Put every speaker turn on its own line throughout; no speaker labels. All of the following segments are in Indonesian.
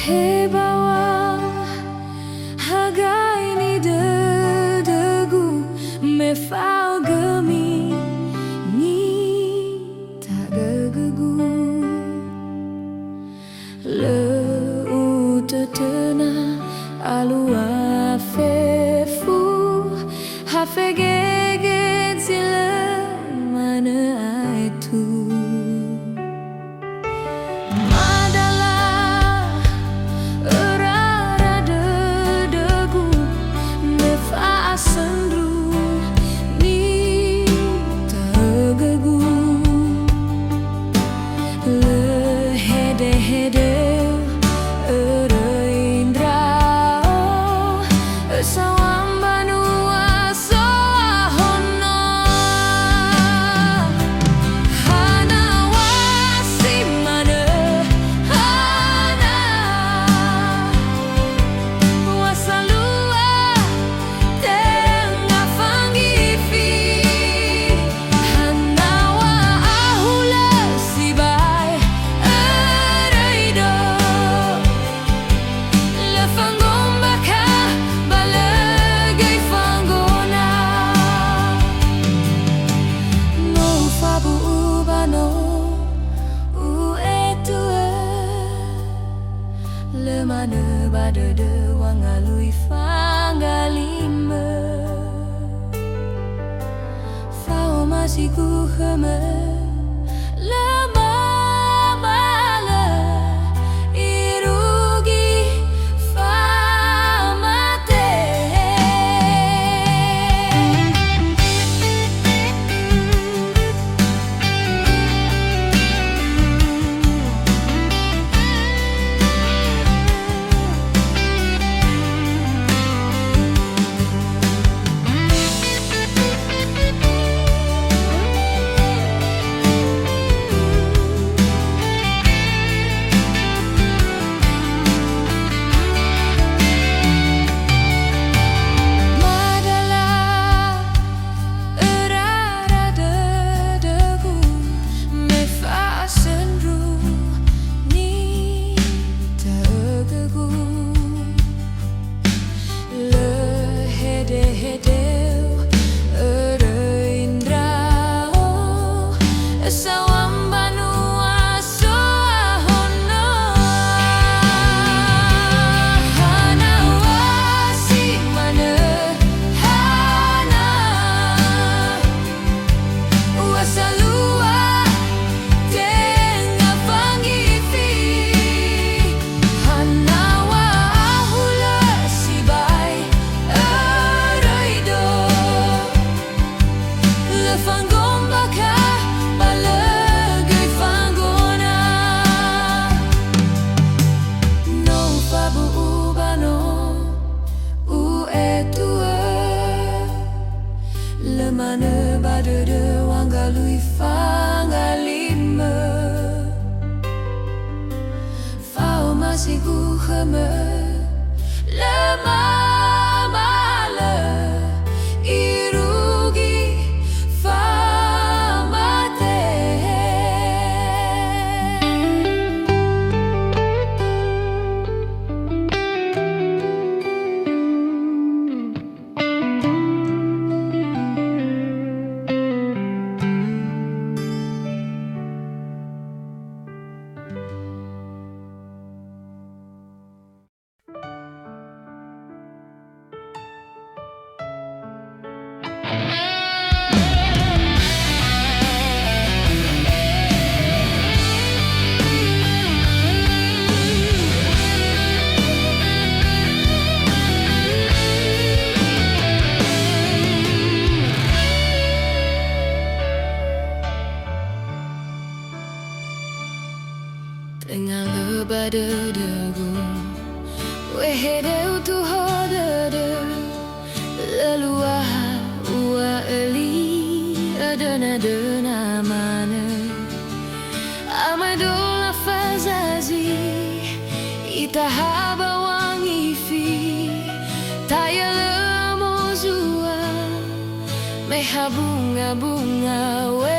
Hebawa hagai ni degu me fau gemi ni tak gegegu le utetena alua fefu hafegege zile mana itu mana bada de wangalui fangalime fao masih ku heme lama mala irugi famate mana bada de wangalui fangalime fao masih ku heme lama mala irugi famate tengah lebada degu wehedeu tu hodade leluah ua eli adana dana mana amadola fazazi itahaba wangifi tayala mozua meha bunga-bunga we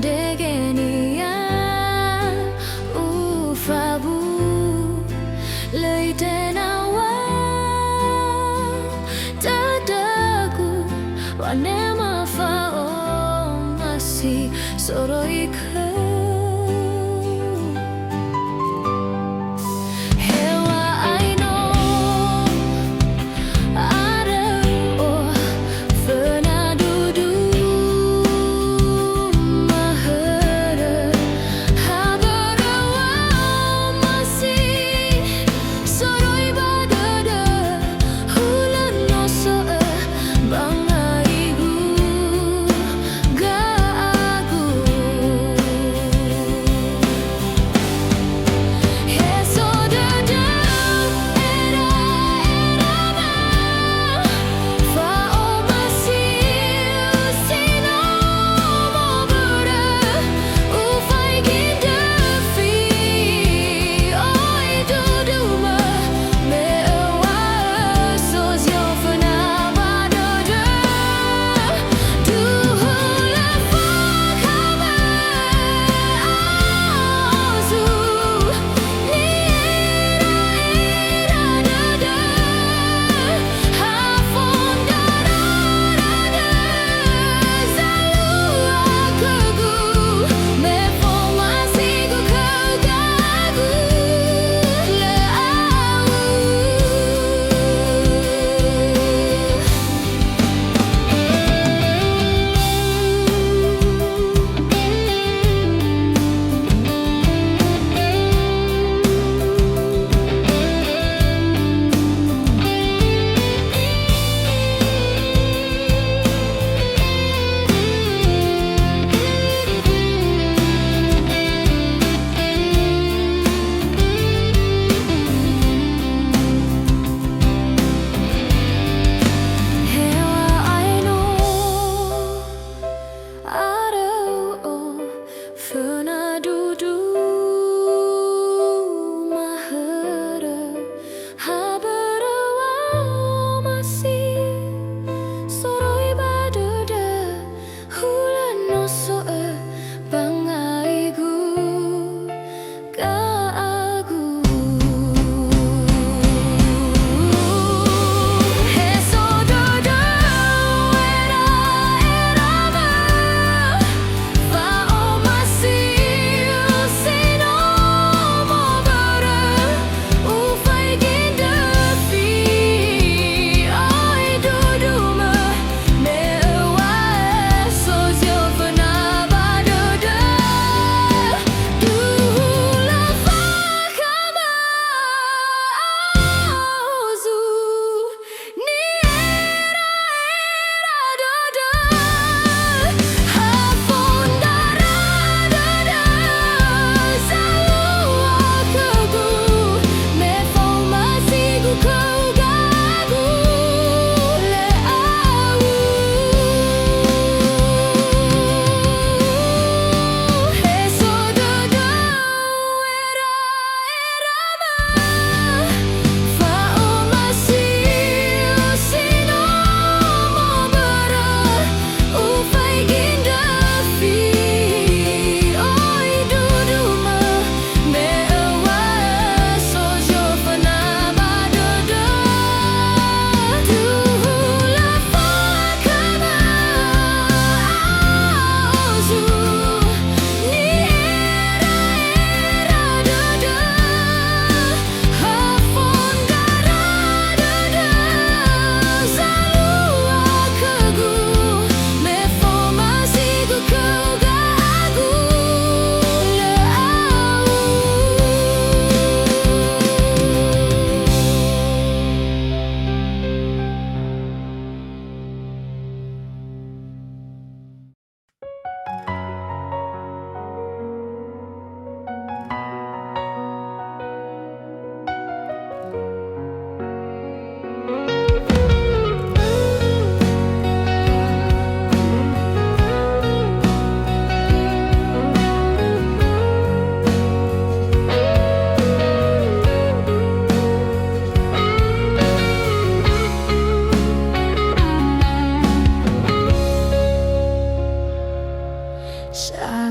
Degenian ufabu leitenawa tadaku wanema fao masih soroika.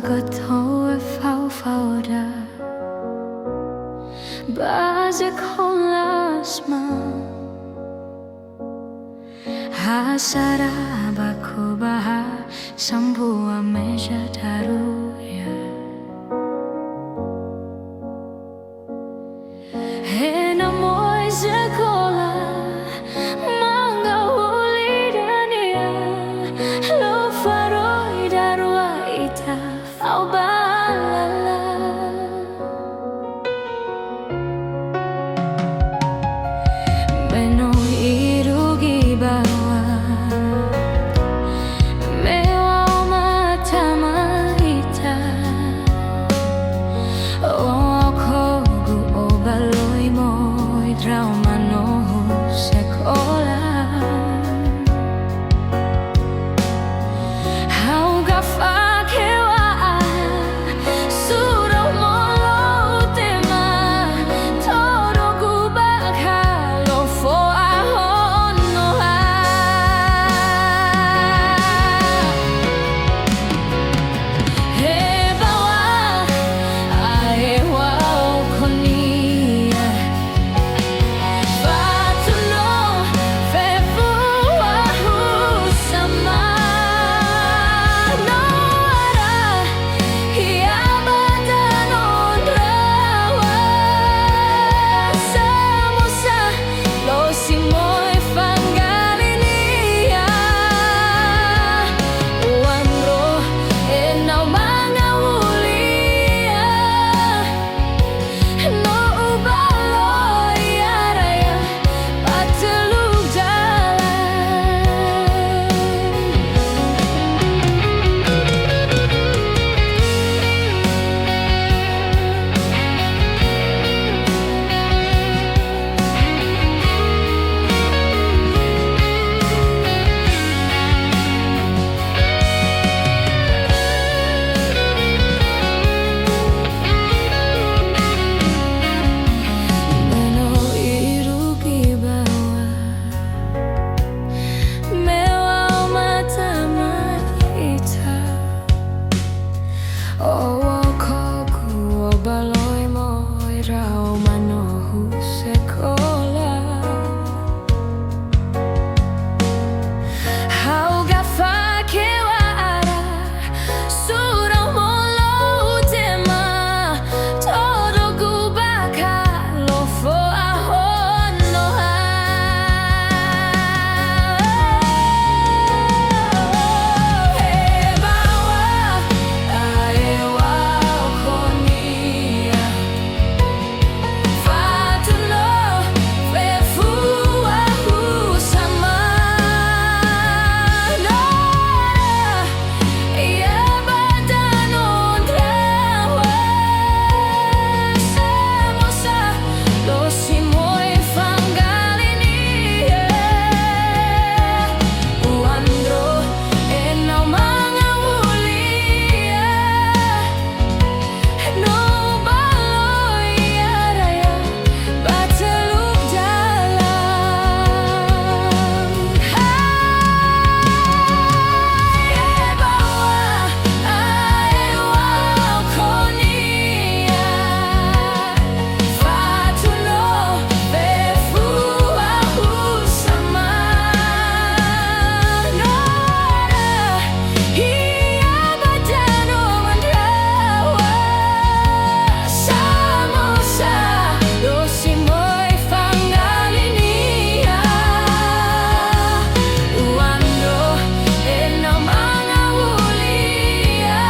ก็โทรเฝ้าได้Banyak kolasma Hasara baku bahas Sambuwa meja daruya Hena moi sekolah Mangga uli dania Lo faroi darua ita Au balala Beno irugi bawa Mewa mata marita Kogu obaloi moi trauma no sekolah Hau gafa kewa Suruh molo tema Todo gubaka lo fo ahon no ha He bawa ae wao konia Fatuno fefu wahu sama No ara hiabatan ondrawa Samosa lo simoy fangalinia Uandro enau mga ulia No ubaloy araya Patelug jalan Beno irugi bawa Mewa mata marita Owo kogu obaloi moi rau manohu sekolah Hau gafa kewa ara Surau molo tema Todo gubaka lo fo ahon no ha He bawa ae wao konia Fatuno fefu wahu sama No ia badan ondrawa Samosa lo simoy fangalinia Uandro enau mga ulia No baloy araya Patelug jalan Hai bawa ae wao konia Fatuno fefu wahu sama No ara hiabatan ondrawa Samosa lo simoy fangalinia Uandro enau mga ulia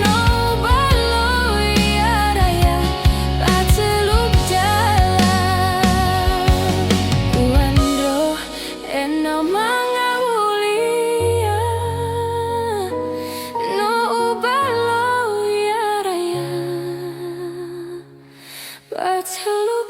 No baloy araya Patelug jalan Uandro enau mga ulia No baloy araya Patelug